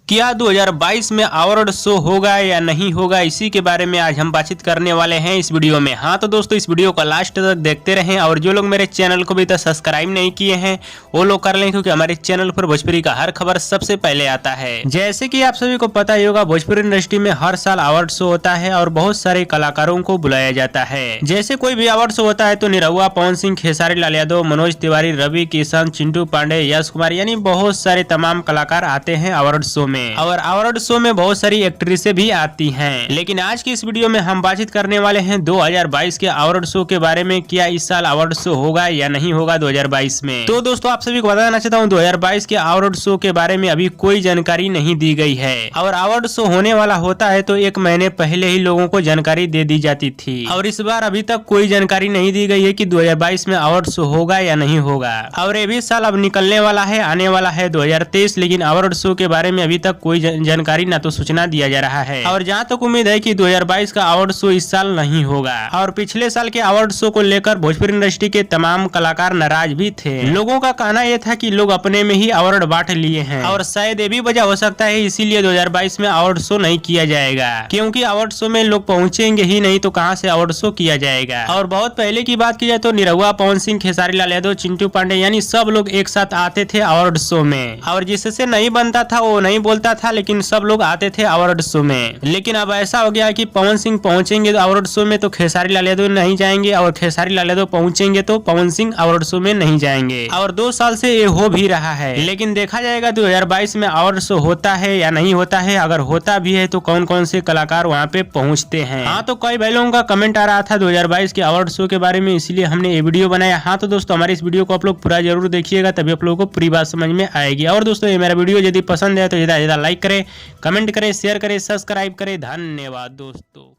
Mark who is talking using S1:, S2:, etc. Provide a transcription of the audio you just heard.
S1: क्या 2022 में award show होगा या नहीं होगा, इसी के बारे में आज हम बातचीत करने वाले हैं इस वीडियो में। हाँ तो दोस्तों, इस वीडियो को लास्ट तक देखते रहें और जो लोग मेरे चैनल को भी तक सब्सक्राइब नहीं किए हैं वो लोग कर लें, क्योंकि हमारे चैनल पर भोजपुरी का हर खबर सबसे पहले आता है। जैसे कि आप सभी को पता ही होगा, भोजपुरी इंडस्ट्री में हर साल अवार्ड शो होता है और बहुत सारे कलाकारों को बुलाया जाता है। जैसे कोई भी अवार्ड शो होता है तो निरहुआ, पवन सिंह, खेसारी लाल यादव, मनोज तिवारी, रवि किशन, चिंटू पांडे, यश कुमार, यानी बहुत सारे तमाम कलाकार आते हैं अवार्ड शो में। और अवार्ड शो में बहुत सारी एक्ट्रेसें भी आती हैं। लेकिन आज की इस वीडियो में हम बातचीत करने वाले हैं 2022 के अवार्ड शो के बारे में। क्या इस साल अवार्ड शो होगा या नहीं होगा 2022 में? तो दोस्तों, आप सभी को बताना चाहता हूँ 2022 के अवार्ड शो के बारे में अभी कोई जानकारी नहीं दी गई है। और अवार्ड शो होने वाला होता है तो 1 महीने पहले ही लोगों को जानकारी दे दी जाती थी। और इस बार अभी तक कोई जानकारी नहीं दी गई है कि 2022 में अवार्ड शो होगा या नहीं होगा। और ये भी साल अब निकलने वाला है, आने वाला है 2023, लेकिन अवार्ड शो के बारे में अभी तक कोई जानकारी ना तो सूचना दिया जा रहा है। और जहाँ तक उम्मीद है कि 2022 का अवार्ड शो इस साल नहीं होगा। और पिछले साल के अवार्ड शो को लेकर भोजपुरी इंडस्ट्री के तमाम कलाकार नाराज भी थे। लोगों का कहना यह था कि लोग अपने में ही अवार्ड बांट लिए हैं और शायद ये भी वजह हो सकता है इसीलिए 2022 में अवार्ड शो नहीं किया जाएगा, क्योंकि अवार्ड शो में लोग पहुंचेंगे ही नहीं तो कहां से अवार्ड शो किया जाएगा। और बहुत पहले की बात की जाए तो निरहुआ, पवन सिंह, खेसारी लाल यादव, चिंटू पांडे, यानी सब लोग एक साथ आते थे अवार्ड शो में। और जिससे नहीं बनता था वो नहीं बोलता था, लेकिन सब लोग आते थे अवार्ड शो में। लेकिन अब ऐसा हो गया कि पवन सिंह पहुंचेंगे अवार्ड शो में तो खेसारी लाल यादव नहीं जाएंगे, और खेसारी लाल यादव पहुंचेंगे तो पवन सिंह अवार्ड शो में नहीं जाएंगे। और 2 साल से ये हो भी रहा है। लेकिन देखा जाएगा 2022 में अवार्ड शो होता है या नहीं होता है। अगर होता भी है तो कौन कौन से कलाकार वहाँ पे पहुँचते हैं। हाँ तो कई भाई लोगों का कमेंट आ रहा था 2022 के अवार्ड शो के बारे में, इसलिए हमने ये वीडियो बनाया। हाँ तो दोस्तों, हमारे इस वीडियो को आप लोग पूरा जरूर देखिएगा, तभी आप लोगों को पूरी बात समझ में आएगी। और दोस्तों, ये मेरा वीडियो यदि पसंद है तो ज्यादा लाइक करें, कमेंट करें, शेयर करें, सब्सक्राइब करें। धन्यवाद दोस्तों।